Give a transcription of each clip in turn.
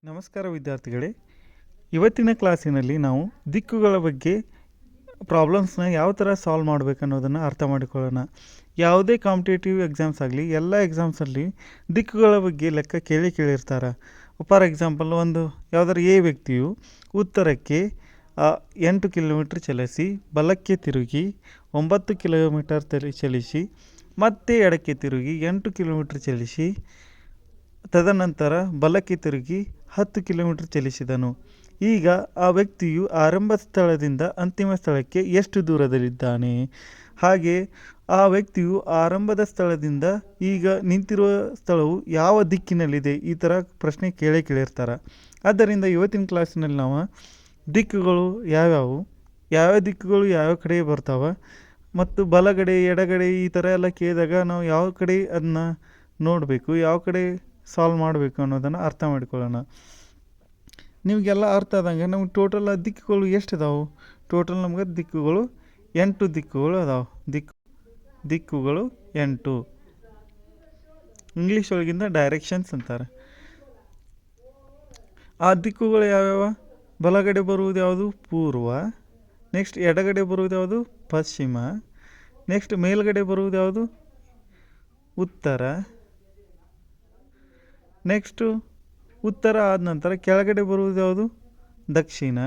ನಮಸ್ಕಾರ ವಿದ್ಯಾರ್ಥಿಗಳೇ. ಇವತ್ತಿನ ಕ್ಲಾಸಿನಲ್ಲಿ ನಾವು ದಿಕ್ಕುಗಳ ಬಗ್ಗೆ ಪ್ರಾಬ್ಲಮ್ಸ್ನ ಯಾವ ಥರ ಸಾಲ್ವ್ ಮಾಡಬೇಕು ಅನ್ನೋದನ್ನು ಅರ್ಥ ಮಾಡಿಕೊಳ್ಳೋಣ. ಯಾವುದೇ ಕಾಂಪಿಟೇಟಿವ್ ಎಕ್ಸಾಮ್ಸ್ ಆಗಲಿ, ಎಲ್ಲ ಎಕ್ಸಾಮ್ಸಲ್ಲಿ ದಿಕ್ಕುಗಳ ಬಗ್ಗೆ ಲೆಕ್ಕ ಕೇಳಿರ್ತಾರೆ. ಫಾರ್ ಎಕ್ಸಾಂಪಲ್, ಒಂದು ಯಾವುದಾದ್ರು ಎ ವ್ಯಕ್ತಿಯು ಉತ್ತರಕ್ಕೆ 8 ಕಿಲೋಮೀಟ್ರ್ ಚಲಿಸಿ, ಬಲಕ್ಕೆ ತಿರುಗಿ 9 ಕಿಲೋಮೀಟರ್ ಚಲಿಸಿ, ಮತ್ತೆ ಎಡಕ್ಕೆ ತಿರುಗಿ 8 ಕಿಲೋಮೀಟ್ರ್ ಚಲಿಸಿ, ತದನಂತರ ಬಲಕ್ಕೆ ತಿರುಗಿ 10 ಕಿಲೋಮೀಟರ್ ಚಲಿಸಿದನು. ಈಗ ಆ ವ್ಯಕ್ತಿಯು ಆರಂಭ ಸ್ಥಳದಿಂದ ಅಂತಿಮ ಸ್ಥಳಕ್ಕೆ ಎಷ್ಟು ದೂರದಲ್ಲಿದ್ದಾನೆ? ಹಾಗೆ ಆ ವ್ಯಕ್ತಿಯು ಆರಂಭದ ಸ್ಥಳದಿಂದ ಈಗ ನಿಂತಿರುವ ಸ್ಥಳವು ಯಾವ ದಿಕ್ಕಿನಲ್ಲಿದೆ? ಈ ಥರ ಪ್ರಶ್ನೆ ಕೇಳಿರ್ತಾರೆ. ಆದ್ದರಿಂದ ಇವತ್ತಿನ ಕ್ಲಾಸಿನಲ್ಲಿ ನಾವು ದಿಕ್ಕುಗಳು ಯಾವ್ಯಾವ ದಿಕ್ಕುಗಳು ಯಾವ ಕಡೆ ಬರ್ತಾವೆ ಮತ್ತು ಬಲಗಡೆ ಎಡಗಡೆ ಈ ಥರ ಎಲ್ಲ ಕೇಳಿದಾಗ ನಾವು ಯಾವ ಕಡೆ ಅದನ್ನ ನೋಡಬೇಕು, ಯಾವ ಕಡೆ ಸಾಲ್ವ್ ಮಾಡಬೇಕು ಅನ್ನೋದನ್ನು ಅರ್ಥ ಮಾಡಿಕೊಳ್ಳೋಣ. ನಿಮಗೆಲ್ಲ ಅರ್ಥ ಆದಂಗೆ ನಮ್ಗೆ ಟೋಟಲ್ ದಿಕ್ಕುಗಳು ಎಷ್ಟು ಇದಾವೆ? ಟೋಟಲ್ ನಮ್ಗೆ ದಿಕ್ಕುಗಳು 8 ದಿಕ್ಕುಗಳು ಅದಾವೆ. ದಿಕ್ಕುಗಳು 8. ಇಂಗ್ಲೀಷ್ ಒಳಗಿಂದ ಡೈರೆಕ್ಷನ್ಸ್ ಅಂತಾರೆ. ಆ ದಿಕ್ಕುಗಳು ಯಾವ್ಯಾವ? ಬಲಗಡೆ ಬರುವುದು ಯಾವುದು? ಪೂರ್ವ. ನೆಕ್ಸ್ಟ್ ಎಡಗಡೆ ಬರುವುದು ಯಾವುದು? ಪಶ್ಚಿಮ. ನೆಕ್ಸ್ಟ್ ಮೇಲ್ಗಡೆ ಬರುವುದು ಯಾವುದು? ಉತ್ತರ. ನೆಕ್ಸ್ಟು ಉತ್ತರ ಆದ ನಂತರ ಕೆಳಗಡೆ ಬರುವುದು ಯಾವುದು? ದಕ್ಷಿಣ.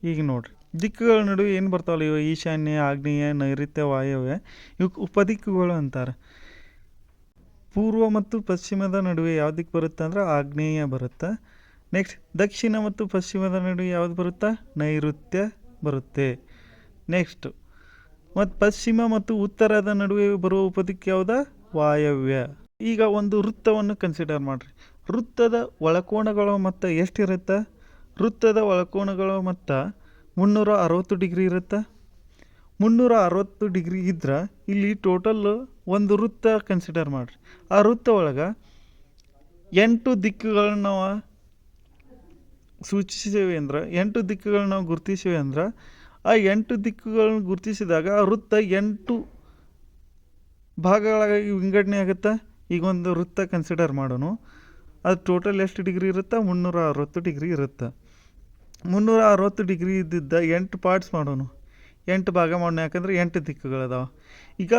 ಈಗ ನೋಡ್ರಿ, ದಿಕ್ಕುಗಳ ನಡುವೆ ಏನು ಬರ್ತಾವಲ್ಲ ಇವು ಈಶಾನ್ಯ, ಆಗ್ನೇಯ, ನೈಋತ್ಯ, ವಾಯವ್ಯ, ಇವಕ್ಕೆ ಉಪದಿಕ್ಕುಗಳು ಅಂತಾರೆ. ಪೂರ್ವ ಮತ್ತು ಪಶ್ಚಿಮದ ನಡುವೆ ಯಾವ ದಿಕ್ಕು ಬರುತ್ತೆ ಅಂದ್ರೆ ಆಗ್ನೇಯ ಬರುತ್ತೆ. ನೆಕ್ಸ್ಟ್ ದಕ್ಷಿಣ ಮತ್ತು ಪಶ್ಚಿಮದ ನಡುವೆ ಯಾವುದು ಬರುತ್ತಾ? ನೈಋತ್ಯ ಬರುತ್ತೆ. ನೆಕ್ಸ್ಟ್ ಮತ್ತು ಪಶ್ಚಿಮ ಮತ್ತು ಉತ್ತರದ ನಡುವೆ ಬರುವ ಉಪದಿಕ್ಕು ಯಾವುದಾ? ವಾಯವ್ಯ. ಈಗ ಒಂದು ವೃತ್ತವನ್ನು ಕನ್ಸಿಡರ್ ಮಾಡಿರಿ. ವೃತ್ತದ ಒಳಕೋನಗಳ ಮೊತ್ತ ಎಷ್ಟಿರುತ್ತೆ? ವೃತ್ತದ ಒಳಕೋನಗಳ ಮೊತ್ತ 360 ಡಿಗ್ರಿ ಇರುತ್ತೆ. 360 ಡಿಗ್ರಿ ಇದ್ರೆ ಇಲ್ಲಿ ಟೋಟಲ್ ಒಂದು ವೃತ್ತ ಕನ್ಸಿಡರ್ ಮಾಡಿರಿ. ಆ ವೃತ್ತ ಒಳಗೆ 8 ದಿಕ್ಕುಗಳನ್ನ ನಾವು ಸೂಚಿಸಿದ್ದೇವೆ ಅಂದ್ರೆ, 8 ದಿಕ್ಕುಗಳನ್ನ ನಾವು ಗುರುತಿಸಿವೆ ಅಂದ್ರೆ, ಆ 8 ದಿಕ್ಕುಗಳನ್ನ ಗುರುತಿಸಿದಾಗ ಆ ವೃತ್ತ 8 ಭಾಗಗಳಾಗಿ ವಿಂಗಡಣೆ ಆಗುತ್ತೆ. ಈಗ ಒಂದು ವೃತ್ತ ಕನ್ಸಿಡರ್ ಮಾಡೋಣ. ಅದು ಟೋಟಲ್ ಎಷ್ಟು ಡಿಗ್ರಿ ಇರುತ್ತೆ? 360 ಡಿಗ್ರಿ ಇರುತ್ತೆ. 360 ಡಿಗ್ರಿ ಇದ್ದಿದ್ದ 8 ಪಾರ್ಟ್ಸ್ ಮಾಡೋಣ, 8 ಭಾಗ ಮಾಡೋಣ. ಯಾಕಂದರೆ 8 ದಿಕ್ಕುಗಳದಾವೆ. ಈಗ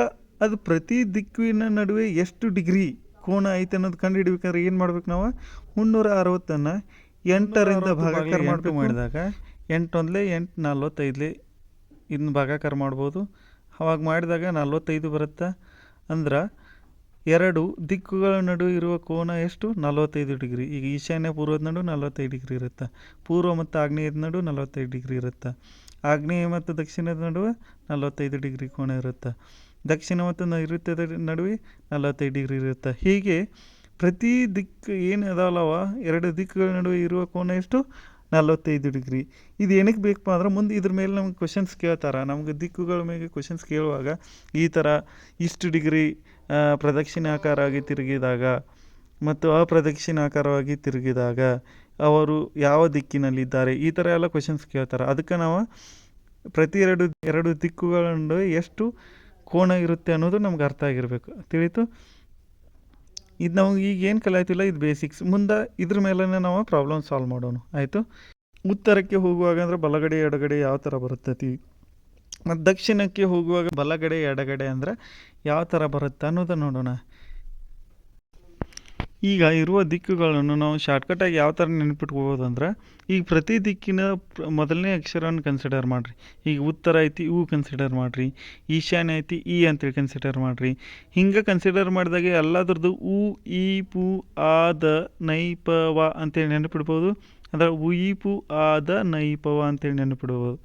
ಅದು ಪ್ರತಿ ದಿಕ್ಕಿನ ನಡುವೆ ಎಷ್ಟು ಡಿಗ್ರಿ ಕೋನ ಐತೆ ಅನ್ನೋದು ಕಂಡು ಹಿಡಿಬೇಕಾದ್ರೆ ಏನು ಮಾಡ್ಬೇಕು ನಾವು? 360ನ್ನು 8ರಿಂದ ಭಾಗಾಕಾರ ಮಾಡಿದಾಗ 8 ಒಂದಲೇ 8, 45 ಇದನ್ನ ಭಾಗಾಕಾರ ಮಾಡ್ಬೋದು. ಅವಾಗ ಮಾಡಿದಾಗ 45 ಬರುತ್ತೆ. ಅಂದ್ರೆ 2 ದಿಕ್ಕುಗಳ ನಡುವೆ ಇರುವ ಕೋನ ಎಷ್ಟು? 45 ಡಿಗ್ರಿ. ಈಗ ಈಶಾನ್ಯ ಪೂರ್ವದ ನಡು 45 ಡಿಗ್ರಿ ಇರುತ್ತೆ. ಪೂರ್ವ ಮತ್ತು ಆಗ್ನೇಯದ ನಡು 45 ಡಿಗ್ರಿ ಇರುತ್ತೆ. ಆಗ್ನೇಯ ಮತ್ತು ದಕ್ಷಿಣದ ನಡುವೆ 45 ಡಿಗ್ರಿ ಕೋನ ಇರುತ್ತೆ. ದಕ್ಷಿಣ ಮತ್ತು ನೈಋತ್ಯದ ನಡುವೆ 45 ಡಿಗ್ರಿ ಇರುತ್ತೆ. ಹೀಗೆ ಪ್ರತಿ ದಿಕ್ಕು ಏನು ಅದಾವಲ್ಲವ 2 ದಿಕ್ಕುಗಳ ನಡುವೆ ಇರುವ ಕೋನ ಎಷ್ಟು? 45 ಡಿಗ್ರಿ. ಇದು ಏನಕ್ಕೆ ಬೇಕಪ್ಪ ಅಂದ್ರೆ ಮುಂದೆ ಇದ್ರ ಮೇಲೆ ನಮ್ಗೆ ಕ್ವಶನ್ಸ್ ಕೇಳ್ತಾರೆ. ನಮ್ಗೆ ದಿಕ್ಕುಗಳ ಮೇಲೆ ಕ್ವಶನ್ಸ್ ಕೇಳುವಾಗ ಈ ಥರ ಇಷ್ಟು ಡಿಗ್ರಿ ಪ್ರದಕ್ಷಿಣಾಕಾರವಾಗಿ ತಿರುಗಿದಾಗ ಮತ್ತು ಅಪ್ರದಕ್ಷಿಣಾಕಾರವಾಗಿ ತಿರುಗಿದಾಗ ಅವರು ಯಾವ ದಿಕ್ಕಿನಲ್ಲಿದ್ದಾರೆ, ಈ ಥರ ಎಲ್ಲ ಕ್ವಶನ್ಸ್ ಕೇಳ್ತಾರೆ. ಅದಕ್ಕೆ ನಾವು ಪ್ರತಿ ಎರಡು ದಿಕ್ಕುಗಳ ನಡುವೆ ಎಷ್ಟು ಕೋನ ಇರುತ್ತೆ ಅನ್ನೋದು ನಮ್ಗೆ ಅರ್ಥ ಆಗಿರಬೇಕು. ತಿಳಿತು? ಇದು ನಮಗೆ ಈಗ ಏನು ಕಲಿಯಾಯ್ತಿಲ್ಲ, ಇದು ಬೇಸಿಕ್ಸ್. ಮುಂದೆ ಇದ್ರ ಮೇಲೆ ನಾವು ಪ್ರಾಬ್ಲಮ್ ಸಾಲ್ವ್ ಮಾಡೋಣ. ಆಯಿತು? ಉತ್ತರಕ್ಕೆ ಹೋಗುವಾಗ ಅಂದರೆ ಬಲಗಡೆ ಎಡಗಡೆ ಯಾವ ಥರ ಬರುತ್ತೈತಿ, ಮತ್ತು ದಕ್ಷಿಣಕ್ಕೆ ಹೋಗುವಾಗ ಬಲಗಡೆ ಎಡಗಡೆ ಅಂದರೆ ಯಾವ ಥರ ಬರುತ್ತೆ ಅನ್ನೋದನ್ನು ನೋಡೋಣ. ಈಗ ಇರುವ ದಿಕ್ಕುಗಳನ್ನು ನಾವು ಶಾರ್ಟ್ಕಟಾಗಿ ಯಾವ ಥರ ನೆನ್ಪಿಟ್ಕೋಬೋದು ಅಂದ್ರೆ, ಈಗ ಪ್ರತಿ ದಿಕ್ಕಿನ ಮೊದಲನೇ ಅಕ್ಷರವನ್ನು ಕನ್ಸಿಡರ್ ಮಾಡಿರಿ. ಈಗ ಉತ್ತರ ಐತಿ, ಉ ಕನ್ಸಿಡರ್ ಮಾಡಿರಿ. ಈಶಾನ್ಯ ಐತಿ, ಇ ಅಂತೇಳಿ ಕನ್ಸಿಡರ್ ಮಾಡಿರಿ. ಹಿಂಗೆ ಕನ್ಸಿಡರ್ ಮಾಡಿದಾಗ ಎಲ್ಲದ್ರದ್ದು ಉ, ಈ, ಪು, ಆ, ದ, ನೈ, ಪ, ವ ಅಂತೇಳಿ ನೆನಪಿಡ್ಬೋದು. ಅಂದರೆ ಉ, ಈ, ಪು, ಆ, ದ, ನೈ, ಪ, ವ ಅಂತೇಳಿ ನೆನಪಿಡ್ಬೋದು.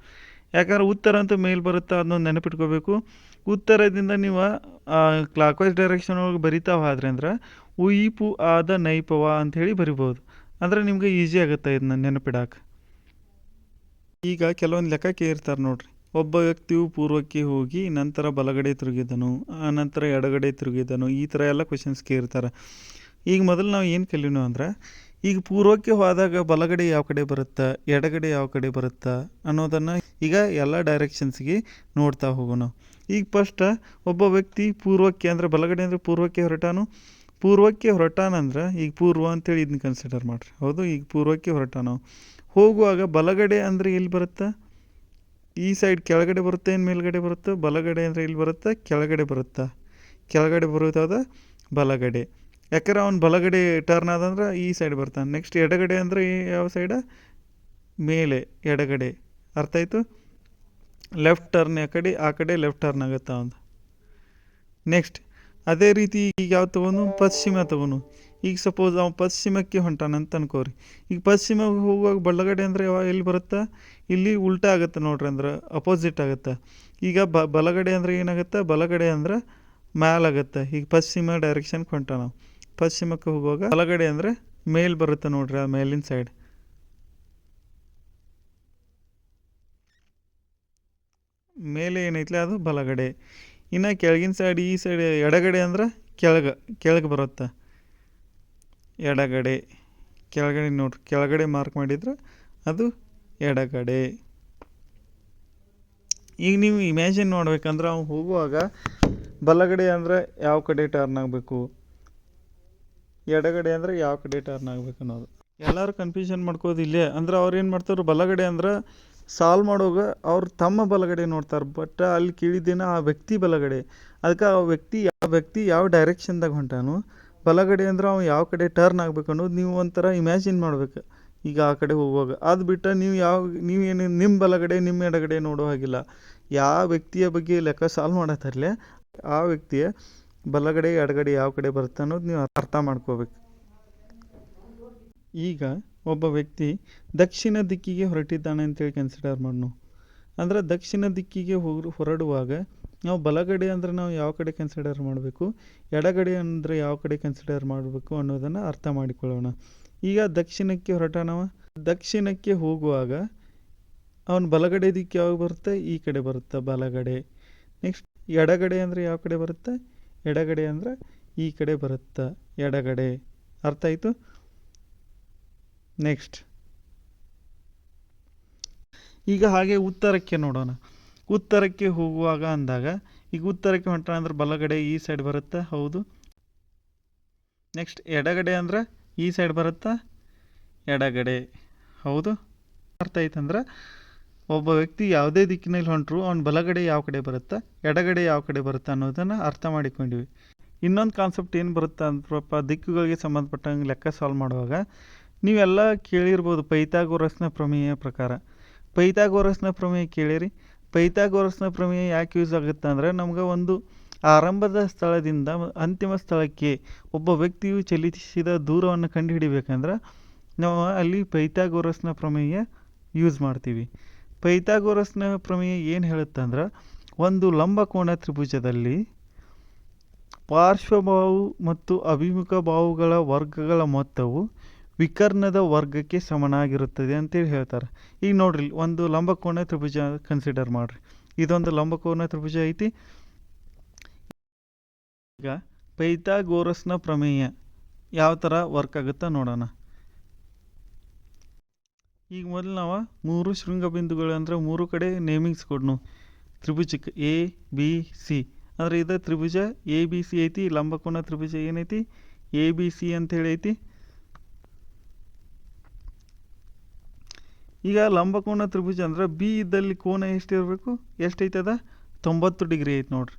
ಯಾಕಂದ್ರೆ ಉತ್ತರ ಅಂತ ಮೇಲ್ ಬರುತ್ತೆ, ಅದನ್ನ ನೆನಪಿಟ್ಕೋಬೇಕು. ಉತ್ತರದಿಂದ ನೀವು ಕ್ಲಾಕ್ ವೈಸ್ ಡೈರೆಕ್ಷನ್ ಒಳಗೆ ಬರಿತಾ ಹೋದ್ರೆ ಅಂದ್ರೆ ಉ, ಈ, ಪು, ಆ, ದ, ನೈ, ಪ, ವ ಅಂಥೇಳಿ ಬರಿಬೋದು. ಅಂದರೆ ನಿಮ್ಗೆ ಈಸಿ ಆಗುತ್ತೆ ಇದನ್ನ ನೆನಪಿಡಾಕೆ. ಈಗ ಕೆಲವೊಂದು ಲೆಕ್ಕ ಕೇಳಿರ್ತಾರೆ ನೋಡ್ರಿ. ಒಬ್ಬ ವ್ಯಕ್ತಿಯು ಪೂರ್ವಕ್ಕೆ ಹೋಗಿ ನಂತರ ಬಲಗಡೆ ತಿರುಗಿದನು, ನಂತರ ಎಡಗಡೆ ತಿರುಗಿದನು, ಈ ಥರ ಎಲ್ಲ ಕ್ವಶನ್ಸ್ ಕೇಳಿರ್ತಾರೆ. ಈಗ ಮೊದಲು ನಾವು ಏನು ಕಲಿಯೋಣ ಅಂದ್ರೆ, ಈಗ ಪೂರ್ವಕ್ಕೆ ಹೋದಾಗ ಬಲಗಡೆ ಯಾವ ಕಡೆ ಬರುತ್ತಾ, ಎಡಗಡೆ ಯಾವ ಕಡೆ ಬರುತ್ತಾ ಅನ್ನೋದನ್ನು ಈಗ ಎಲ್ಲ ಡೈರೆಕ್ಷನ್ಸ್ಗೆ ನೋಡ್ತಾ ಹೋಗೋಣ. ಈಗ ಫಸ್ಟ್ ಒಬ್ಬ ವ್ಯಕ್ತಿ ಪೂರ್ವಕ್ಕೆ ಅಂದರೆ ಬಲಗಡೆ ಅಂದರೆ ಪೂರ್ವಕ್ಕೆ ಹೊರಟಾನು. ಪೂರ್ವಕ್ಕೆ ಹೊರಟಾನಂದ್ರೆ ಈಗ ಪೂರ್ವ ಅಂತೇಳಿ ಇದನ್ನ ಕನ್ಸಿಡರ್ ಮಾಡಿರಿ. ಹೌದು, ಈಗ ಪೂರ್ವಕ್ಕೆ ಹೊರಟಾನ. ಹೋಗುವಾಗ ಬಲಗಡೆ ಅಂದರೆ ಎಲ್ಲಿ ಬರುತ್ತೆ? ಈ ಸೈಡ್ ಕೆಳಗಡೆ ಬರುತ್ತೆ, ಏನು ಮೇಲ್ಗಡೆ ಬರುತ್ತೆ? ಬಲಗಡೆ ಅಂದರೆ ಇಲ್ಲಿ ಬರುತ್ತೆ, ಕೆಳಗಡೆ ಬರುತ್ತಾ? ಕೆಳಗಡೆ ಬರುತ್ತದ ಬಲಗಡೆ. ಯಾಕಂದ್ರೆ ಅವ್ನು ಬಲಗಡೆ ಟರ್ನ್ ಆದಂದ್ರೆ ಈ ಸೈಡ್ ಬರ್ತಾನೆ. ನೆಕ್ಸ್ಟ್ ಎಡಗಡೆ ಅಂದರೆ ಯಾವ ಸೈಡ? ಮೇಲೆ ಎಡಗಡೆ. ಅರ್ಥ ಆಯಿತು? ಲೆಫ್ಟ್ ಟರ್ನ್ ಆ ಕಡೆ ಲೆಫ್ಟ್ ಟರ್ನ್ ಆಗುತ್ತೆ ಅವನು. ನೆಕ್ಸ್ಟ್ ಅದೇ ರೀತಿ ಈಗ ಯಾವ ತೊಗೊಂಡು? ಪಶ್ಚಿಮ ತೊಗೊಂಡು. ಈಗ ಸಪೋಸ್ ಅವ್ನು ಪಶ್ಚಿಮಕ್ಕೆ ಹೊಂಟಾನಂತ ಅನ್ಕೋರಿ. ಈಗ ಪಶ್ಚಿಮಕ್ಕೆ ಹೋಗುವಾಗ ಬಲಗಡೆ ಅಂದರೆ ಎಲ್ಲಿ ಬರುತ್ತೆ? ಇಲ್ಲಿ ಉಲ್ಟಾ ಆಗುತ್ತೆ ನೋಡ್ರಿ, ಅಂದ್ರೆ ಅಪೋಸಿಟ್ ಆಗುತ್ತೆ. ಈಗ ಬಲಗಡೆ ಅಂದರೆ ಏನಾಗುತ್ತೆ? ಬಲಗಡೆ ಅಂದ್ರೆ ಮ್ಯಾಲಾಗುತ್ತೆ. ಈಗ ಪಶ್ಚಿಮ ಡೈರೆಕ್ಷನ್ಗೆ ಹೊಂಟಾನ. ಪಶ್ಚಿಮಕ್ಕೆ ಹೋಗುವಾಗ ಬಲಗಡೆ ಅಂದರೆ ಮೇಲ್ ಬರುತ್ತೆ ನೋಡ್ರಿ, ಆ ಮೇಲಿನ ಸೈಡ್. ಮೇಲೆ ಏನೈತ್ಲೆ ಅದು ಬಲಗಡೆ. ಇನ್ನು ಕೆಳಗಿನ ಸೈಡ್ ಈ ಸೈಡ್ ಎಡಗಡೆ ಅಂದ್ರೆ ಕೆಳಗೆ ಬರುತ್ತೆ. ಎಡಗಡೆ ಕೆಳಗಡೆ ನೋಡ್ರಿ, ಕೆಳಗಡೆ ಮಾರ್ಕ್ ಮಾಡಿದ್ರೆ ಅದು ಎಡಗಡೆ. ಈಗ ನೀವು ಇಮ್ಯಾಜಿನ್ ಮಾಡ್ಬೇಕಂದ್ರೆ ಅವ್ನು ಹೋಗುವಾಗ ಬಲಗಡೆ ಅಂದರೆ ಯಾವ ಕಡೆ ಟರ್ನ್ ಆಗಬೇಕು, ಎಡಗಡೆ ಅಂದರೆ ಯಾವ ಕಡೆ ಟರ್ನ್ ಆಗಬೇಕು ಅನ್ನೋದು. ಎಲ್ಲರೂ ಕನ್ಫ್ಯೂಷನ್ ಮಾಡ್ಕೋದು ಇಲ್ಲೇ. ಅಂದ್ರೆ ಅವ್ರು ಏನು ಮಾಡ್ತಾರೆ, ಬಲಗಡೆ ಅಂದ್ರೆ ಸಾಲ್ವ್ ಮಾಡುವಾಗ ಅವ್ರು ತಮ್ಮ ಬಲಗಡೆ ನೋಡ್ತಾರೆ. ಬಟ್ ಅಲ್ಲಿ ಕೇಳಿದ್ದೇನ ಆ ವ್ಯಕ್ತಿ ಬಲಗಡೆ. ಅದಕ್ಕೆ ಆ ವ್ಯಕ್ತಿ ಯಾವ ಡೈರೆಕ್ಷನ್ದಾಗ ಹೊಂಟಾನು, ಬಲಗಡೆ ಅಂದ್ರೆ ಅವ್ನು ಯಾವ ಕಡೆ ಟರ್ನ್ ಆಗಬೇಕು ಅನ್ನೋದು ನೀವು ಒಂಥರ ಇಮ್ಯಾಜಿನ್ ಮಾಡ್ಬೇಕು. ಈಗ ಆ ಕಡೆ ಹೋಗುವಾಗ ಅದು ಬಿಟ್ಟು ನೀವೇನು ನಿಮ್ಮ ಬಲಗಡೆ ನಿಮ್ಮ ಎಡಗಡೆ ನೋಡೋ ಹಾಗಿಲ್ಲ. ಯಾವ ವ್ಯಕ್ತಿಯ ಬಗ್ಗೆ ಲೆಕ್ಕ ಸಾಲ್ವ್ ಮಾಡತ್ತರಲೆ ಆ ವ್ಯಕ್ತಿಯ ಬಲಗಡೆ ಎಡಗಡೆ ಯಾವ ಕಡೆ ಬರುತ್ತೆ ಅನ್ನೋದು ನೀವು ಅರ್ಥ ಮಾಡ್ಕೋಬೇಕು. ಈಗ ಒಬ್ಬ ವ್ಯಕ್ತಿ ದಕ್ಷಿಣ ದಿಕ್ಕಿಗೆ ಹೊರಟಿದ್ದಾನೆ ಅಂತೇಳಿ ಕನ್ಸಿಡರ್ ಮಾಡೋಣ. ಅಂದ್ರೆ ದಕ್ಷಿಣ ದಿಕ್ಕಿಗೆ ಹೊರಡುವಾಗ ನಾವು ಬಲಗಡೆ ಅಂದರೆ ನಾವು ಯಾವ ಕಡೆ ಕನ್ಸಿಡರ್ ಮಾಡಬೇಕು, ಎಡಗಡೆ ಅಂದರೆ ಯಾವ ಕಡೆ ಕನ್ಸಿಡರ್ ಮಾಡಬೇಕು ಅನ್ನೋದನ್ನು ಅರ್ಥ ಮಾಡಿಕೊಳ್ಳೋಣ. ಈಗ ದಕ್ಷಿಣಕ್ಕೆ ಹೊರಟಾನವ. ದಕ್ಷಿಣಕ್ಕೆ ಹೋಗುವಾಗ ಅವನ ಬಲಗಡೆ ದಿಕ್ಕು ಯಾವಾಗ ಬರುತ್ತೆ? ಈ ಕಡೆ ಬರುತ್ತೆ, ಬಲಗಡೆ. ನೆಕ್ಸ್ಟ್ ಎಡಗಡೆ ಅಂದರೆ ಯಾವ ಕಡೆ ಬರುತ್ತೆ? ಎಡಗಡೆ ಅಂದರೆ ಈ ಕಡೆ ಬರುತ್ತೆ, ಎಡಗಡೆ. ಅರ್ಥ ಆಯಿತು? ನೆಕ್ಸ್ಟ್ ಈಗ ಹಾಗೆ ಉತ್ತರಕ್ಕೆ ನೋಡೋಣ. ಉತ್ತರಕ್ಕೆ ಹೋಗುವಾಗ ಅಂದಾಗ ಈಗ ಉತ್ತರಕ್ಕೆ ಹೊಂಟಾನ ಅಂದ್ರೆ ಬಲಗಡೆ ಈ ಸೈಡ್ ಬರುತ್ತೆ, ಹೌದು. ನೆಕ್ಸ್ಟ್ ಎಡಗಡೆ ಅಂದ್ರೆ ಈ ಸೈಡ್ ಬರುತ್ತಾ, ಎಡಗಡೆ, ಹೌದು. ಅರ್ಥ ಆಯ್ತಂದ್ರೆ ಒಬ್ಬ ವ್ಯಕ್ತಿ ಯಾವುದೇ ದಿಕ್ಕಿನಲ್ಲಿ ಹೊಂಟರು ಅವ್ನ ಬಲಗಡೆ ಯಾವ ಕಡೆ ಬರುತ್ತೆ, ಎಡಗಡೆ ಯಾವ ಕಡೆ ಬರುತ್ತೆ ಅನ್ನೋದನ್ನು ಅರ್ಥ ಮಾಡಿಕೊಂಡಿವಿ. ಇನ್ನೊಂದು ಕಾನ್ಸೆಪ್ಟ್ ಏನು ಬರುತ್ತೆ ಅಂದ್ರಪ್ಪ, ದಿಕ್ಕುಗಳಿಗೆ ಸಂಬಂಧಪಟ್ಟಂಗೆ ಲೆಕ್ಕ ಸಾಲ್ವ್ ಮಾಡುವಾಗ ನೀವೆಲ್ಲ ಕೇಳಿರ್ಬೋದು ಪೈಥಾಗೋರಸ್ನ ಪ್ರಮೇಯ ಪ್ರಕಾರ. ಪೈಥಾಗೋರಸ್ನ ಪ್ರಮೇಯ ಕೇಳಿರಿ. ಪೈಥಾಗೋರಸ್ನ ಪ್ರಮೇಯ ಯಾಕೆ ಯೂಸ್ ಆಗುತ್ತೆ ಅಂದರೆ ನಮ್ಗೆ ಒಂದು ಆರಂಭದ ಸ್ಥಳದಿಂದ ಅಂತಿಮ ಸ್ಥಳಕ್ಕೆ ಒಬ್ಬ ವ್ಯಕ್ತಿಯು ಚಲಿಸಿದ ದೂರವನ್ನು ಕಂಡುಹಿಡಿಬೇಕಂದ್ರೆ ನಾವು ಅಲ್ಲಿ ಪೈಥಾಗೋರಸ್ನ ಪ್ರಮೇಯ ಯೂಸ್ ಮಾಡ್ತೀವಿ. ಪೈಥಾಗೋರಸ್ನ ಪ್ರಮೇಯ ಏನು ಹೇಳುತ್ತಂದ್ರೆ ಒಂದು ಲಂಬಕೋನ ತ್ರಿಭುಜದಲ್ಲಿ ಪಾರ್ಶ್ವಬಾಹು ಮತ್ತು ಅಭಿಮುಖ ಬಾಹುಗಳ ವರ್ಗಗಳ ಮೊತ್ತವು ವಿಕರ್ಣದ ವರ್ಗಕ್ಕೆ ಸಮನಾಗಿರುತ್ತದೆ ಅಂತೇಳಿ ಹೇಳ್ತಾರೆ. ಈಗ ನೋಡ್ರಿ, ಒಂದು ಲಂಬಕೋನ ತ್ರಿಭುಜ ಕನ್ಸಿಡರ್ ಮಾಡ್ರಿ. ಇದೊಂದು ಲಂಬಕೋನ ತ್ರಿಭುಜ ಐತಿ. ಈಗ ಪೈಥಾಗೋರಸ್ನ ಪ್ರಮೇಯ ಯಾವ ಥರ ವರ್ಕ್ ಆಗುತ್ತಾ ನೋಡೋಣ. ಈಗ ಮೊದಲು ನಾವು 3 ಶೃಂಗ ಬಿಂದುಗಳು ಅಂದರೆ 3 ಕಡೆ ನೇಮಿಂಗ್ಸ್ ಕೊಡ್ನು ತ್ರಿಭುಜಕ್ಕೆ ಎ ಬಿ ಸಿ. ಅಂದರೆ ಇದು ತ್ರಿಭುಜ ಎ ಬಿ ಸಿ ಐತಿ. ಲಂಬಕೋನ ತ್ರಿಭುಜ ಏನೈತಿ? ಎ ಬಿ ಸಿ ಅಂತೇಳಿ ಐತಿ. ಈಗ ಲಂಬಕೋನ ತ್ರಿಭುಜ ಅಂದ್ರೆ ಬಿ ಇದ್ದಲ್ಲಿ ಕೋನ ಎಷ್ಟಿರಬೇಕು? ಎಷ್ಟೈತದ? 90 ಡಿಗ್ರಿ ಐತೆ ನೋಡ್ರಿ.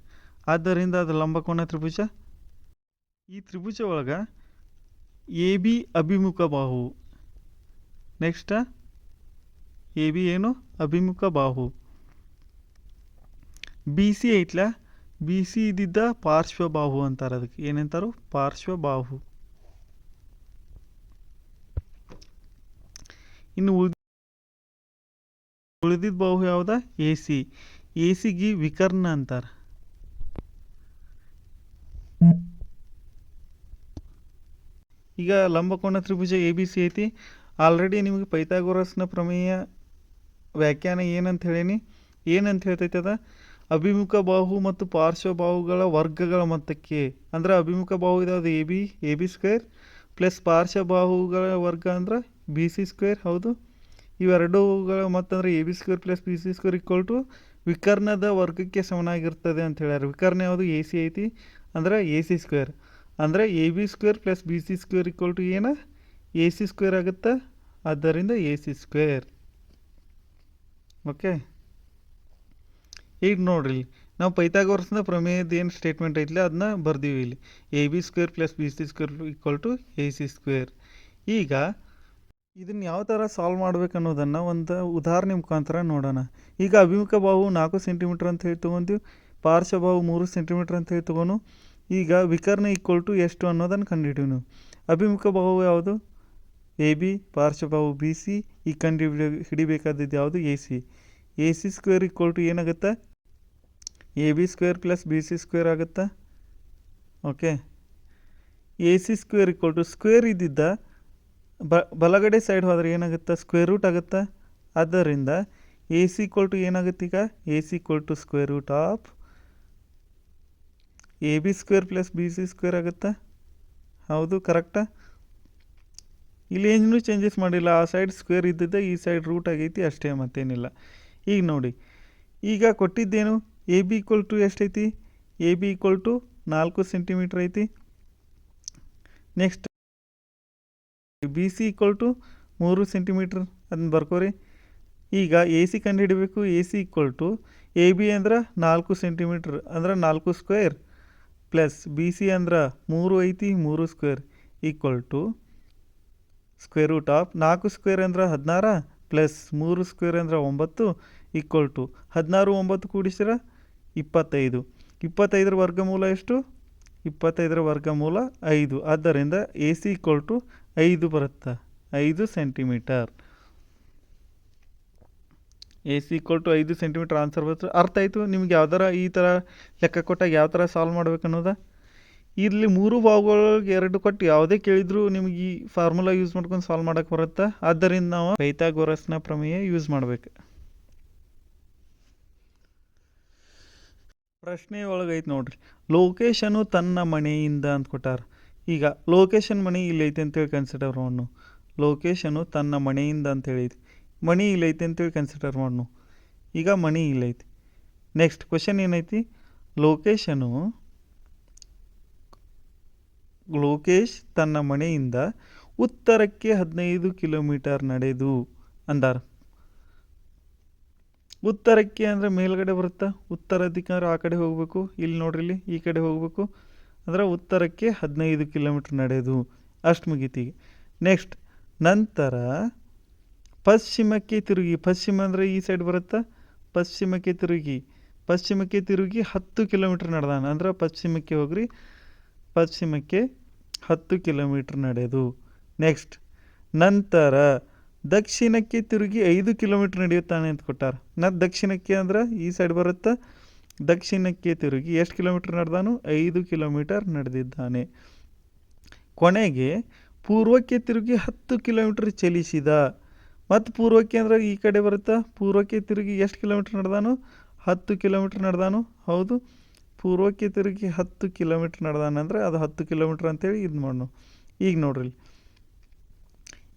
ಆದ್ದರಿಂದ ಅದು ಲಂಬಕೋನ ತ್ರಿಭುಜ. ಈ ತ್ರಿಭುಜ ಒಳಗೆ ಎ ಬಿ ಅಭಿಮುಖ ಬಾಹು. ನೆಕ್ಸ್ಟ್ ಎ ಬಿ ಏನು? ಅಭಿಮುಖ ಬಾಹು. ಬಿ ಸಿ ಐತ್ಲ, ಬಿ ಸಿ ಇದ್ದಿದ್ದ ಪಾರ್ಶ್ವಬಾಹು ಅಂತಾರೆ. ಅದಕ್ಕೆ ಏನಂತಾರು? ಪಾರ್ಶ್ವಬಾಹು. ಇನ್ನು ಉಳಿದಿದ್ದ ಬಾಹು ಯಾವ್ದ? A C. ಎ ಸಿಗೆ ವಿಕರ್ಣ ಅಂತಾರೆ. ಈಗ ಲಂಬಕೋನ ತ್ರಿಭುಜ ಎ ಬಿ ಸಿ ಐತಿ. ಆಲ್ರೆಡಿ ನಿಮಗೆ ಪೈಥಾಗೋರಸ್ನ ಪ್ರಮೇಯ ವ್ಯಾಖ್ಯಾನ ಏನಂತ ಹೇಳೀನಿ. ಏನಂತ ಹೇಳ್ತೈತೆ ಅದ? ಅಭಿಮುಖ ಬಾಹು ಮತ್ತು ಪಾರ್ಶ್ವಬಾಹುಗಳ ವರ್ಗಗಳ ಮೊತ್ತಕ್ಕೆ. ಅಂದ್ರೆ ಅಭಿಮುಖ ಬಾಹು ಇದಾವುದು ಎ ಬಿ ಸ್ಕ್ವೇರ್ ಪ್ಲಸ್ ಪಾರ್ಶ್ವಬಾಹುಗಳ ವರ್ಗ ಅಂದ್ರೆ ಬಿ ಸಿ ಸ್ಕ್ವೇರ್, ಹೌದು. ಇವೆರಡುಗಳ ಮೊತ್ತ A B square plus B C square equal to ವಿಕರ್ಣದ ವರ್ಗಕ್ಕೆ ಸಮನಾಗಿರ್ತದೆ ಅಂತ ಹೇಳ್ಯಾರ. ವಿಕರ್ಣ ಯಾವುದು? ಎ ಸಿ ಐತಿ, ಅಂದ್ರೆ ಎ ಸಿ ಸ್ಕ್ವೇರ್. ಅಂದರೆ A B square plus B C square equal to ಏನು ಎ ಸಿ ಸ್ಕ್ವೇರ್ ಆಗುತ್ತಾ, ಆದ್ದರಿಂದ ಎ ಸಿ ಸ್ಕ್ವೇರ್. ಓಕೆ, ಈಗ ನೋಡ್ರಿ ನಾವು ಪೈಥಾಗೋರಸ್ನ ಪ್ರಮೇಯದ ಏನು ಸ್ಟೇಟ್ಮೆಂಟ್ ಐತಿಲ್ಲ ಅದನ್ನ ಬರ್ದೀವಿ ಇಲ್ಲಿ. A B square plus B C square equal to A C square. ಈಗ ಇದನ್ನು ಯಾವ ಥರ ಸಾಲ್ವ್ ಮಾಡ್ಬೇಕು ಅನ್ನೋದನ್ನು ಒಂದು ಉದಾಹರಣೆ ಮುಖಾಂತರ ನೋಡೋಣ. ಈಗ ಅಭಿಮುಖ ಬಾಹು 4 ಸೆಂಟಿಮೀಟ್ರ್ ಅಂತ ಹೇಳಿ ತೊಗೊಂತೀವಿ, ಪಾರ್ಶ್ವಬಾಹು 3 ಸೆಂಟಿಮೀಟ್ರ್ ಅಂತ ಹೇಳಿ ತೊಗೊಂಡು ಈಗ ವಿಕರ್ಣ ಈಕ್ವಲ್ ಟು ಎಷ್ಟು ಅನ್ನೋದನ್ನು ಕಂಡುಹಿಡಿವು. ನೀವು ಅಭಿಮುಖ ಬಾಹು ಯಾವುದು ಎ ಬಿ, ಪಾರ್ಶ್ವಬಾಹು ಬಿ ಸಿ, ಈಗ ಹಿಡಿಬೇಕಾದದ್ದು ಯಾವುದು A C. A C square equal to ಏನಾಗುತ್ತೆ, A B square plus B C square ಆಗುತ್ತಾ. Okay, A C square equal to square ಇದ್ದಿದ್ದ ಬಲಗಡೆ ಸೈಡ್ ಹೋದರೆ ಏನಾಗುತ್ತೆ, ಸ್ಕ್ವೇರ್ ರೂಟ್ ಆಗುತ್ತಾ. ಆದ್ದರಿಂದ ಎ ಸಿ ಈಕ್ವಲ್ ಟು ಏನಾಗುತ್ತೆ, ಈಗ A C equal to square root of A B square plus B C square ಆಗುತ್ತಾ. ಹೌದು, ಕರೆಕ್ಟಾ. ಇಲ್ಲಿ ಏನೂ ಚೇಂಜಸ್ ಮಾಡಿಲ್ಲ, ಆ ಸೈಡ್ ಸ್ಕ್ವೇರ್ ಇದ್ದಿದ್ದೆ ಈ ಸೈಡ್ ರೂಟ್ ಆಗೈತಿ ಅಷ್ಟೇ, ಮತ್ತೇನಿಲ್ಲ. ಈಗ ನೋಡಿ, ಈಗ ಕೊಟ್ಟಿದ್ದೇನು, ಎ ಬಿ ಈಕ್ವಲ್ ಟು ಎಷ್ಟೈತಿ, A B equal to 4 centimetre ಐತಿ. Next B C equal to 3 centimetre, ಅದನ್ನ ಬರ್ಕೋರಿ. ಈಗ ಎ ಸಿ ಕಂಡು ಹಿಡಬೇಕು. A C equal to A B ಅಂದ್ರೆ 4 ಸೆಂಟಿಮೀಟ್ರ್ ಅಂದ್ರೆ 4 ಸ್ಕ್ವೇರ್ ಪ್ಲಸ್ ಬಿ ಸಿ ಅಂದ್ರೆ 3 ಐತಿ 3 square equal to square root of 4 square ಅಂದ್ರೆ 16 ಪ್ಲಸ್ 3 ಸ್ಕ್ವೇರ್ ಅಂದ್ರೆ 9 ಈಕ್ವಲ್ ಟು 16 9 ಕೂಡಿಸಿದ್ರೆ 25. 25ರ ವರ್ಗಮೂಲ ಎಷ್ಟು, 25ರ ವರ್ಗಮೂಲ 5. ಆದ್ದರಿಂದ ಎ ಸಿ ಈಕ್ವಲ್ ಟು 5 ಬರುತ್ತೆ, 5 centimetre. A C equal to 5 centimetre answer ಬರುತ್ತೆ. ಅರ್ಥ ಆಯಿತು ನಿಮ್ಗೆ ಯಾವ್ದಾರ ಈ ಥರ ಲೆಕ್ಕ ಕೊಟ್ಟಾಗ ಯಾವ ಥರ ಸಾಲ್ವ್ ಮಾಡ್ಬೇಕು ಅನ್ನೋದ. ಇಲ್ಲಿ 3 ಭಾಗಗಳಿಗೆ 2 ಕೊಟ್ಟು ಯಾವುದೇ ಕೇಳಿದ್ರು ನಿಮ್ಗೆ ಈ ಫಾರ್ಮುಲಾ ಯೂಸ್ ಮಾಡ್ಕೊಂಡು ಸಾಲ್ವ್ ಮಾಡೋಕ್ಕೆ ಬರುತ್ತೆ. ಆದ್ದರಿಂದ ನಾವು ಪೈಥಾಗೋರಸ್ನ ಪ್ರಮೇಯ ಯೂಸ್ ಮಾಡ್ಬೇಕು. ಪ್ರಶ್ನೆ ಒಳಗೈತೆ ನೋಡ್ರಿ, ಲೋಕೇಶನು ತನ್ನ ಮನೆಯಿಂದ ಅಂತ ಕೊಟ್ಟಾರ. ಈಗ ಲೊಕೇಶನ್ ಮನೆ ಇಲ್ಲೈತೆ ಅಂತೇಳಿ ಕನ್ಸಿಡರ್ ಮಾಡೋಣ. ಲೊಕೇಶನು ತನ್ನ ಮನೆಯಿಂದ ಅಂತ ಹೇಳಿದ್ವಿ, ಮಣಿ ಇಲ್ಲೈತೆ ಅಂತೇಳಿ ಕನ್ಸಿಡರ್ ಮಾಡೋಣ. ಈಗ ಮಣಿ ಇಲ್ಲೈತಿ. ನೆಕ್ಸ್ಟ್ ಕ್ವಶನ್ ಏನೈತಿ, ಲೋಕೇಶ್ ತನ್ನ ಮನೆಯಿಂದ ಉತ್ತರಕ್ಕೆ 15 ಕಿಲೋಮೀಟರ್ ನಡೆದು ಅಂದಾರ. ಉತ್ತರಕ್ಕೆ ಅಂದರೆ ಮೇಲ್ಗಡೆ ಬರುತ್ತಾ, ಉತ್ತರ ದಿಕ್ಕಂದ್ರೆ ಆ ಕಡೆ ಹೋಗಬೇಕು. ಇಲ್ಲಿ ನೋಡ್ರಿ, ಇಲ್ಲಿ ಈ ಕಡೆ ಹೋಗಬೇಕು. ಅಂದ್ರೆ ಉತ್ತರಕ್ಕೆ 15 ಕಿಲೋಮೀಟ್ರ್ ನಡೆದು ಅಷ್ಟು ಮುಗೀತಿಗೆ. ನೆಕ್ಸ್ಟ್ ನಂತರ ಪಶ್ಚಿಮಕ್ಕೆ ತಿರುಗಿ, ಪಶ್ಚಿಮ ಅಂದರೆ ಈ ಸೈಡ್ ಬರುತ್ತಾ, ಪಶ್ಚಿಮಕ್ಕೆ ತಿರುಗಿ 10 ಕಿಲೋಮೀಟ್ರ್ ನಡೆದಾನ. ಅಂದ್ರೆ ಪಶ್ಚಿಮಕ್ಕೆ ಹೋಗ್ರಿ, ಪಶ್ಚಿಮಕ್ಕೆ 10 ಕಿಲೋಮೀಟ್ರ್ ನಡೆದು. ನೆಕ್ಸ್ಟ್ ನಂತರ ದಕ್ಷಿಣಕ್ಕೆ ತಿರುಗಿ 5 ಕಿಲೋಮೀಟ್ರ್ ನಡೆಯುತ್ತಾನೆ ಅಂತ ಕೊಟ್ಟಾರ. ದಕ್ಷಿಣಕ್ಕೆ ಅಂದ್ರೆ ಈ ಸೈಡ್ ಬರುತ್ತಾ, ದಕ್ಷಿಣಕ್ಕೆ ತಿರುಗಿ ಎಷ್ಟು ಕಿಲೋಮೀಟ್ರ್ ನಡೆದಾನು, 5 ಕಿಲೋಮೀಟರ್ ನಡೆದಿದ್ದಾನೆ. ಕೊನೆಗೆ ಪೂರ್ವಕ್ಕೆ ತಿರುಗಿ 10 ಕಿಲೋಮೀಟ್ರ್ ಚಲಿಸಿದ. ಮತ್ತು ಪೂರ್ವಕ್ಕೆ ಅಂದರೆ ಈ ಕಡೆ ಬರುತ್ತಾ, ಪೂರ್ವಕ್ಕೆ ತಿರುಗಿ ಎಷ್ಟು ಕಿಲೋಮೀಟ್ರ್ ನಡೆದಾನು, 10 ಕಿಲೋಮೀಟ್ರ್ ನಡೆದಾನು. ಹೌದು, ಪೂರ್ವಕ್ಕೆ ತಿರುಗಿ 10 ಕಿಲೋಮೀಟ್ರ್ ನಡೆದಾನ ಅಂದರೆ ಅದು 10 ಕಿಲೋಮೀಟ್ರ್ ಅಂತೇಳಿ ಇದು ಮಾಡೋಣ. ಈಗ ನೋಡ್ರಿ,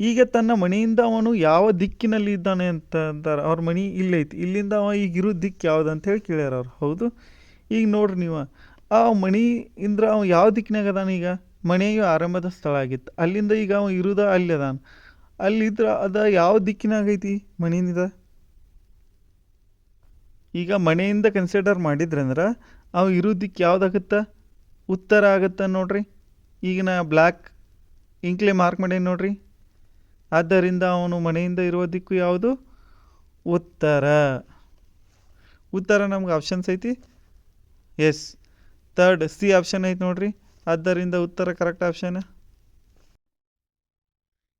ಈಗ ತನ್ನ ಮನೆಯಿಂದ ಅವನು ಯಾವ ದಿಕ್ಕಿನಲ್ಲಿ ಇದ್ದಾನೆ ಅಂತ ಅಂತಾರೆ. ಅವ್ರ ಮನೆ ಇಲ್ಲೈತಿ, ಇಲ್ಲಿಂದ ಅವ ಈಗಿರೋ ದಿಕ್ಕು ಯಾವ್ದು ಅಂತೇಳಿ ಕೇಳ್ಯಾರ ಅವ್ರು. ಹೌದು, ಈಗ ನೋಡ್ರಿ ನೀವು ಆ ಮನೆಯಿಂದ ಅವ ಯಾವ ದಿಕ್ಕಿನಾಗ ಅದಾನ. ಈಗ ಮನೆಯು ಆರಂಭದ ಸ್ಥಳ ಆಗಿತ್ತು, ಅಲ್ಲಿಂದ ಈಗ ಅವ ಇರೋದ ಅಲ್ಲಿ ಅದಾನ. ಅಲ್ಲಿದ್ರೆ ಅದ ಯಾವ ದಿಕ್ಕಿನಾಗೈತಿ ಮನೆಯಿಂದ. ಈಗ ಮನೆಯಿಂದ ಕನ್ಸಿಡರ್ ಮಾಡಿದ್ರಂದ್ರೆ ಅವ ಇರೋ ದಿಕ್ಕು ಯಾವ್ದಾಗತ್ತ, ಉತ್ತರ ಆಗತ್ತ ನೋಡ್ರಿ. ಈಗ ನಾ ಬ್ಲ್ಯಾಕ್ ಇಂಕ್ಲೆ ಮಾರ್ಕ್ ಮಾಡೇನಿ ನೋಡ್ರಿ. ಆದ್ದರಿಂದ ಅವನು ಮನೆಯಿಂದ ಇರುವ ದಿಕ್ಕು ಯಾವುದು, ಉತ್ತರ. ಉತ್ತರ ನಮ್ಗೆ ಆಪ್ಷನ್ಸ್ ಐತಿ, ಎಸ್, ಥರ್ಡ್ ಸಿ ಆಪ್ಷನ್ ಐತಿ ನೋಡ್ರಿ. ಆದ್ದರಿಂದ ಉತ್ತರ ಕರೆಕ್ಟ್ ಆಪ್ಷನ್.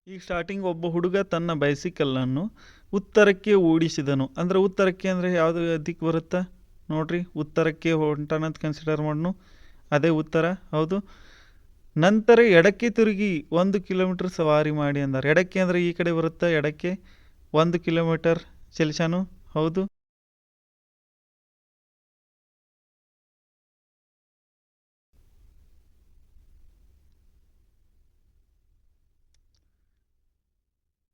ಈಗ ಸ್ಟಾರ್ಟಿಂಗ್ ಒಬ್ಬ ಹುಡುಗ ತನ್ನ ಬೈಸಿಕಲ್ಲನ್ನು ಉತ್ತರಕ್ಕೆ ಓಡಿಸಿದನು. ಅಂದರೆ ಉತ್ತರಕ್ಕೆ ಅಂದರೆ ಯಾವುದು ದಿಕ್ಕು ಬರುತ್ತಾ ನೋಡ್ರಿ, ಉತ್ತರಕ್ಕೆ ಹೊಂಟಾನಂತ ಕನ್ಸಿಡರ್ ಮಾಡೋಣ, ಅದೇ ಉತ್ತರ. ಹೌದು, ನಂತರ ಎಡಕ್ಕೆ ತಿರುಗಿ 1 ಕಿಲೋಮೀಟ್ರ್ ಸವಾರಿ ಮಾಡಿ ಅಂದಾರೆ. ಎಡಕ್ಕೆ ಅಂದರೆ ಈ ಕಡೆ ಬರುತ್ತಾ, ಎಡಕ್ಕೆ 1 ಕಿಲೋಮೀಟರ್ ಚಲಿಸಾನು. ಹೌದು,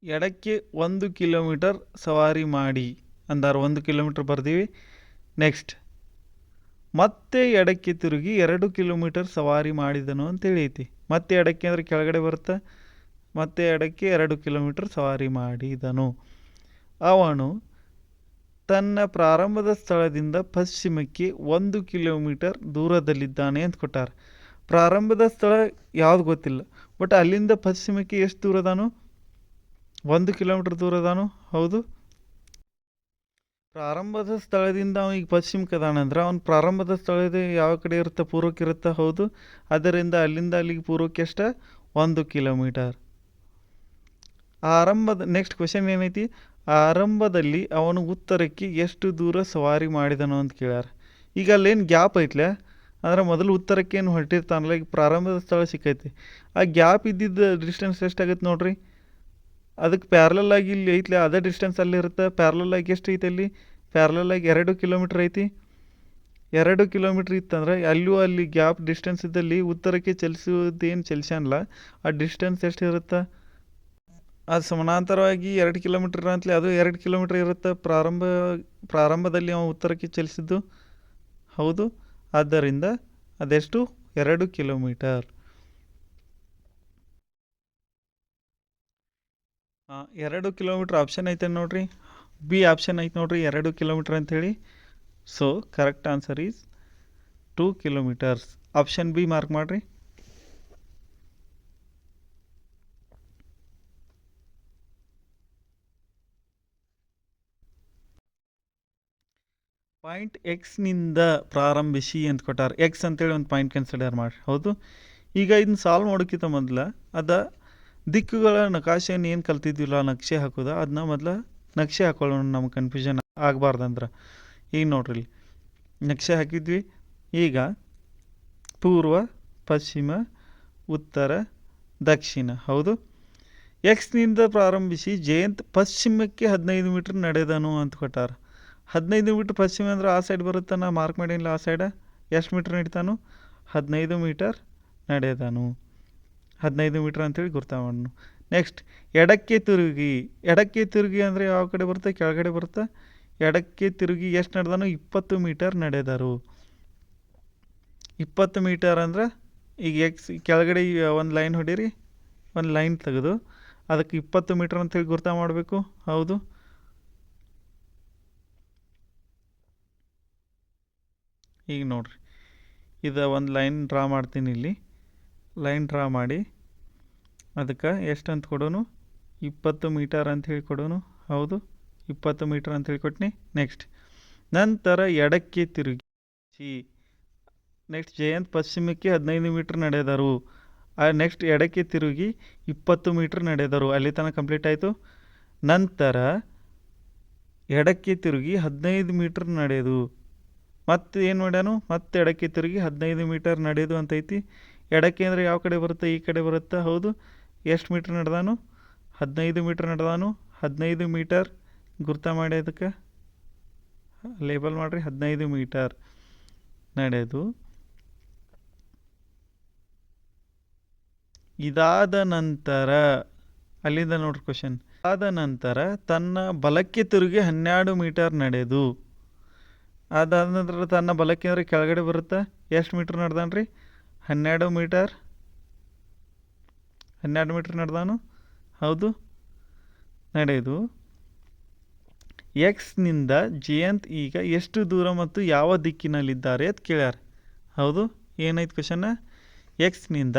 ಎಡಕ್ಕೆ 1 ಕಿಲೋಮೀಟರ್ ಸವಾರಿ ಮಾಡಿ ಅಂದಾರ. 1 ಕಿಲೋಮೀಟ್ರ್ ಬರ್ದೀವಿ. ನೆಕ್ಸ್ಟ್ ಮತ್ತೆ ಎಡಕ್ಕೆ ತಿರುಗಿ 2 ಕಿಲೋಮೀಟರ್ ಸವಾರಿ ಮಾಡಿದನು ಅಂತೇಳಿ ಐತಿ. ಮತ್ತೆ ಎಡಕ್ಕೆ ಅಂದರೆ ಕೆಳಗಡೆ ಬರುತ್ತೆ. ಮತ್ತೆ ಎಡಕ್ಕೆ 2 ಕಿಲೋಮೀಟರ್ ಸವಾರಿ ಮಾಡಿದನು. ಅವನು ತನ್ನ ಪ್ರಾರಂಭದ ಸ್ಥಳದಿಂದ ಪಶ್ಚಿಮಕ್ಕೆ 1 ಕಿಲೋಮೀಟರ್ ದೂರದಲ್ಲಿದ್ದಾನೆ ಅಂತ ಕೊಟ್ಟಾರ. ಪ್ರಾರಂಭದ ಸ್ಥಳ ಯಾವುದು ಗೊತ್ತಿಲ್ಲ, ಬಟ್ ಅಲ್ಲಿಂದ ಪಶ್ಚಿಮಕ್ಕೆ ಎಷ್ಟು ದೂರ ಅದಾನು? 1 ಕಿಲೋಮೀಟರ್ ದೂರ ಅದಾನು. ಹೌದು, ಪ್ರಾರಂಭದ ಸ್ಥಳದಿಂದ ಅವನಿಗೆ ಪಶ್ಚಿಮಕ್ಕೆ ಅದಾನಂದ್ರೆ ಅವನ ಪ್ರಾರಂಭದ ಸ್ಥಳದ ಯಾವ ಕಡೆ ಇರುತ್ತೆ? ಪೂರ್ವಕ್ಕೆ ಇರುತ್ತೆ. ಹೌದು, ಅದರಿಂದ ಅಲ್ಲಿಂದ ಅಲ್ಲಿಗೆ ಪೂರ್ವಕ್ಕೆ ಎಷ್ಟ? 1 ಕಿಲೋಮೀಟರ್. ನೆಕ್ಸ್ಟ್ ಕ್ವೆಶನ್ ಏನೈತಿ? ಆರಂಭದಲ್ಲಿ ಅವನು ಉತ್ತರಕ್ಕೆ ಎಷ್ಟು ದೂರ ಸವಾರಿ ಮಾಡಿದನು ಅಂತ ಕೇಳ್ಯಾರ. ಈಗ ಅಲ್ಲೇನು ಗ್ಯಾಪ್ ಐತ್ಲೆ, ಅಂದ್ರೆ ಮೊದಲು ಉತ್ತರಕ್ಕೆ ಏನು ಹೊರಟಿರ್ತಾನಲ್ಲ, ಈಗ ಪ್ರಾರಂಭದ ಸ್ಥಳ ಸಿಕ್ಕೈತಿ. ಆ ಗ್ಯಾಪ್ ಇದ್ದಿದ್ದ ಡಿಸ್ಟೆನ್ಸ್ ಎಷ್ಟಾಗತ್ತೆ ನೋಡ್ರಿ. ಅದಕ್ಕೆ ಪ್ಯಾರಲಲ್ ಆಗಿ ಇಲ್ಲಿ ಐತ್ಲೆ, ಅದೇ ಡಿಸ್ಟೆನ್ಸ್ ಅಲ್ಲಿ ಇರುತ್ತೆ. ಪ್ಯಾರಲಲ್ ಆಗಿ ಎಷ್ಟು ಐತೆ ಅಲ್ಲಿ? ಪ್ಯಾರಲಲ್ ಆಗಿ 2 ಕಿಲೋಮೀಟ್ರ್ ಐತಿ. 2 ಕಿಲೋಮೀಟ್ರ್ ಇತ್ತಂದ್ರೆ ಅಲ್ಲೂ ಅಲ್ಲಿ ಗ್ಯಾಪ್ ಡಿಸ್ಟೆನ್ಸ್ ಇದ್ದಲ್ಲಿ ಉತ್ತರಕ್ಕೆ ಚಲಿಸೋದೇನು ಚಲಿಸಲ್ಲ, ಆ ಡಿಸ್ಟೆನ್ಸ್ ಎಷ್ಟು ಇರುತ್ತೆ? ಅದು ಸಮಾನಾಂತರವಾಗಿ 2 ಕಿಲೋಮೀಟ್ರ್ ಅಂತಲೇ ಅದು 2 ಕಿಲೋಮೀಟ್ರ್ ಇರುತ್ತೆ. ಪ್ರಾರಂಭದಲ್ಲಿ ಅವನು ಉತ್ತರಕ್ಕೆ ಚಲಿಸಿದ್ದು. ಹೌದು, ಆದ್ದರಿಂದ ಅದೆಷ್ಟು? 2 ಕಿಲೋಮೀಟರ್. 2 ಕಿಲೋಮೀಟ್ರ್ ಆಪ್ಷನ್ ಐತೆ ನೋಡ್ರಿ. ಬಿ ಆಪ್ಷನ್ ಐತೆ ನೋಡ್ರಿ, 2 ಕಿಲೋಮೀಟ್ರ್ ಅಂಥೇಳಿ. So correct answer is 2 kilometres. Option B mark ಮಾಡಿರಿ. ಪಾಯಿಂಟ್ ಎಕ್ಸ್ನಿಂದ ಪ್ರಾರಂಭಿಸಿ ಅಂತ ಕೊಟ್ಟಾರ. ಎಕ್ಸ್ ಅಂತೇಳಿ ಒಂದು ಪಾಯಿಂಟ್ ಕನ್ಸಿಡರ್ ಮಾಡಿ. ಹೌದು, ಈಗ ಇದನ್ನ ಸಾಲ್ವ್ ಮಾಡೋಕ್ಕಿಂತ ಮೊದಲು ದಿಕ್ಕುಗಳ ನಕಾಶೆಯನ್ನು ಏನು ಕಲ್ತಿದ್ವಿಲ್ಲ, ನಕ್ಷೆ ಹಾಕೋದು, ಅದನ್ನ ಮೊದಲು ನಕ್ಷೆ ಹಾಕೊಳ್ಳೋಣ, ನಮ್ಗೆ ಕನ್ಫ್ಯೂಷನ್ ಆಗಬಾರ್ದಂದ್ರೆ. ಈಗ ನೋಡ್ರಿ, ನಕ್ಷೆ ಹಾಕಿದ್ವಿ. ಈಗ ಪೂರ್ವ, ಪಶ್ಚಿಮ, ಉತ್ತರ, ದಕ್ಷಿಣ. ಹೌದು, ಎಕ್ಸ್ನಿಂದ ಪ್ರಾರಂಭಿಸಿ ಜಯಂತ್ ಪಶ್ಚಿಮಕ್ಕೆ 15 ಮೀಟ್ರ್ ನಡೆದನು ಅಂತ ಕೊಟ್ಟಾರ. 15 ಮೀಟ್ರ್ ಪಶ್ಚಿಮ ಅಂದ್ರೆ ಆ ಸೈಡ್ ಬರುತ್ತೆ. ನಾ ಮಾರ್ಕ್ ಮಾಡಿಲ್ಲ ಆ ಸೈಡ. ಎಷ್ಟು ಮೀಟ್ರ್ ನಡೀತಾನು? 15 ಮೀಟರ್ ನಡೆದಾನು. 15 ಮೀಟ್ರ್ ಅಂತೇಳಿ ಗುರ್ತಾ ಮಾಡೋಣ. ನೆಕ್ಸ್ಟ್ ಎಡಕ್ಕೆ ತಿರುಗಿ ಅಂದರೆ ಯಾವ ಕಡೆ ಬರುತ್ತೆ? ಕೆಳಗಡೆ ಬರುತ್ತೆ. ಎಡಕ್ಕೆ ತಿರುಗಿ ಎಷ್ಟು ನಡೆದಾನು? 20 ಮೀಟರ್ ನಡೆದರು. 20 ಮೀಟರ್ ಅಂದ್ರೆ ಈಗ ಎಕ್ಸ್ ಕೆಳಗಡೆ ಒಂದು ಲೈನ್ ಹೊಡೀರಿ, ಒಂದು ಲೈನ್ ತೆಗೆದು ಅದಕ್ಕೆ 20 ಮೀಟರ್ ಅಂತೇಳಿ ಗುರ್ತಾ ಮಾಡಬೇಕು. ಹೌದು, ಈಗ ನೋಡ್ರಿ, ಇದು ಒಂದು ಲೈನ್ ಡ್ರಾ ಮಾಡ್ತೀನಿ. ಇಲ್ಲಿ ಲೈನ್ ಡ್ರಾ ಮಾಡಿ ಅದಕ್ಕೆ ಎಷ್ಟು ಅಂತ ಕೊಡೋನು? 20 ಮೀಟರ್ ಅಂತ ಹೇಳಿ ಕೊಡೋನು. ಹೌದು, 20 ಮೀಟರ್ ಅಂತ ಹೇಳಿ ಕೊಟ್ಟಿನಿ. ನೆಕ್ಸ್ಟ್ ನಂತರ ಎಡಕ್ಕೆ ತಿರುಗಿ. ನೆಕ್ಸ್ಟ್ ಜಯಂತ್ ಪಶ್ಚಿಮಕ್ಕೆ 15 ಮೀಟ್ರ್ ನಡೆದರು. ನೆಕ್ಸ್ಟ್ ಎಡಕ್ಕೆ ತಿರುಗಿ 20 ಮೀಟ್ರ್ ನಡೆದರು. ಅಲ್ಲಿ ತನಕ ಕಂಪ್ಲೀಟ್ ಆಯಿತು. ನಂತರ ಎಡಕ್ಕೆ ತಿರುಗಿ 15 ಮೀಟ್ರ್ ನಡೆದು ಮತ್ತೆ ಏನು ಮಾಡ್ಯಾನು? ಮತ್ತೆ ಎಡಕ್ಕೆ ತಿರುಗಿ 15 ಮೀಟರ್ ನಡೆಯೋದು ಅಂತೈತಿ. ಎಡಕ್ಕೆ ಅಂದರೆ ಯಾವ ಕಡೆ ಬರುತ್ತೆ? ಈ ಕಡೆ ಬರುತ್ತೆ. ಹೌದು, ಎಷ್ಟು ಮೀಟ್ರ್ ನಡೆದಾನು? 15 ಮೀಟ್ರ್ ನಡೆದಾನು. 15 ಮೀಟರ್ ಗುರ್ತಾ ಮಾಡಿ ಅದಕ್ಕೆ ಲೇಬಲ್ ಮಾಡಿರಿ. 15 ಮೀಟರ್ ನಡೆದು ಇದಾದ ನಂತರ ಅಲ್ಲಿಂದ ನೋಡ್ರಿ ಕ್ವಶನ್. ಆದ ನಂತರ ತನ್ನ ಬಲಕ್ಕೆ ತಿರುಗಿ 12 ಮೀಟರ್ ನಡೆದು. ಅದಾದ ನಂತರ ತನ್ನ ಬಲಕ್ಕೆ ಅಂದರೆ ಕೆಳಗಡೆ ಬರುತ್ತೆ. ಎಷ್ಟು ಮೀಟ್ರ್ ನಡೆದಾನ್ರಿ? 12 ಮೀಟರ್. 12 ಮೀಟ್ರ್ ನಡೆದಾನು. ಹೌದು, ನಡೆದು ಎಕ್ಸ್ನಿಂದ ಜಯಂತ್ ಈಗ ಎಷ್ಟು ದೂರ ಮತ್ತು ಯಾವ ದಿಕ್ಕಿನಲ್ಲಿದ್ದಾರೆ ಅಂತ ಕೇಳ್ಯಾರ. ಹೌದು, ಏನೈತೆ ಕ್ವಶನ್ನ? ಎಕ್ಸ್ನಿಂದ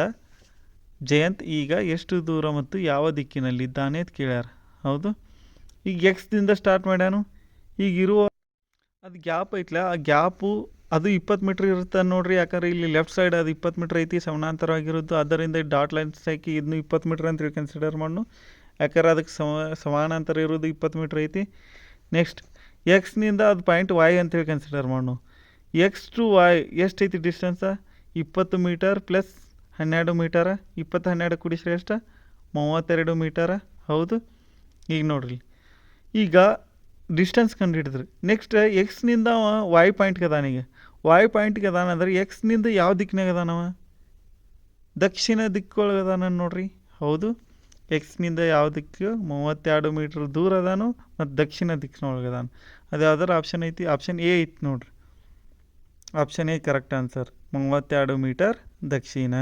ಜಯಂತ್ ಈಗ ಎಷ್ಟು ದೂರ ಮತ್ತು ಯಾವ ದಿಕ್ಕಿನಲ್ಲಿದ್ದಾನೆ ಅಂತ ಕೇಳ್ಯಾರ. ಹೌದು, ಈಗ ಎಕ್ಸ್ನಿಂದ ಸ್ಟಾರ್ಟ್ ಮಾಡ್ಯಾನು. ಈಗ ಇರುವ ಅದು ಗ್ಯಾಪ್ ಐತ್ಲ, ಆ ಗ್ಯಾಪು ಅದು 20 ಮೀಟ್ರ್ ಇರುತ್ತೆ ನೋಡ್ರಿ. ಯಾಕಂದ್ರೆ ಇಲ್ಲಿ ಲೆಫ್ಟ್ ಸೈಡ್ ಅದು 20 ಮೀಟ್ರ್ ಐತಿ, ಸಮಾನಾಂತರವಾಗಿರೋದು. ಆದ್ದರಿಂದ ಡಾಟ್ ಲೈನ್ಸ್ ಹಾಕಿ ಇದನ್ನು 20 ಮೀಟ್ರ್ ಅಂತ ಕನ್ಸಿಡರ್ ಮಾಡೋಣ. ಯಾಕಂದ್ರೆ ಅದಕ್ಕೆ ಸಮಾನಾಂತರ ಇರೋದು 20 ಮೀಟ್ರ್ ಐತಿ. ನೆಕ್ಸ್ಟ್ ಎಕ್ಸ್ನಿಂದ ಅದು ಪಾಯಿಂಟ್ ವಾಯ್ ಅಂತೇಳಿ ಕನ್ಸಿಡರ್ ಮಾಡೋಣ. ಎಕ್ಸ್ ಟು ವಾಯ್ ಎಷ್ಟೈತಿ ಡಿಸ್ಟೆನ್ಸ? 20 ಮೀಟರ್ ಪ್ಲಸ್ 12 ಮೀಟರ. 20 12 ಕೂಡಿಸ್ರೆ ಎಷ್ಟು? 32 ಮೀಟರ. ಹೌದು, ಈಗ ನೋಡ್ರಿ, ಈಗ ಡಿಸ್ಟೆನ್ಸ್ ಕಂಡು ಹಿಡಿದ್ರಿ. ನೆಕ್ಸ್ಟ್ ಎಕ್ಸ್ನಿಂದ ವಾಯ್ ಪಾಯಿಂಟ್ಗೆ ಅದಾನೀಗ. ವಾಯ್ ಪಾಯಿಂಟ್ಗೆ ಅದಾನಂದ್ರೆ ಎಕ್ಸ್ನಿಂದ ಯಾವ ದಿಕ್ಕಿನಾಗ ಅದಾನವ? ದಕ್ಷಿಣ ದಿಕ್ಕೊಳಗೆ ಅದಾನ ನೋಡ್ರಿ. ಹೌದು, ಎಕ್ಸ್ನಿಂದ ಯಾವ ದಿಕ್ಕು? 32 ಮೀಟ್ರ್ ದೂರ ಅದಾನು ಮತ್ತು ದಕ್ಷಿಣ ದಿಕ್ಕಿನೊಳಗೆ ಅದಾನು. ಅದು ಯಾವ್ದಾರು ಆಪ್ಷನ್ ಐತಿ? ಆಪ್ಷನ್ ಎ ಐತಿ ನೋಡ್ರಿ. Option A correct answer 32 metre Dakshina.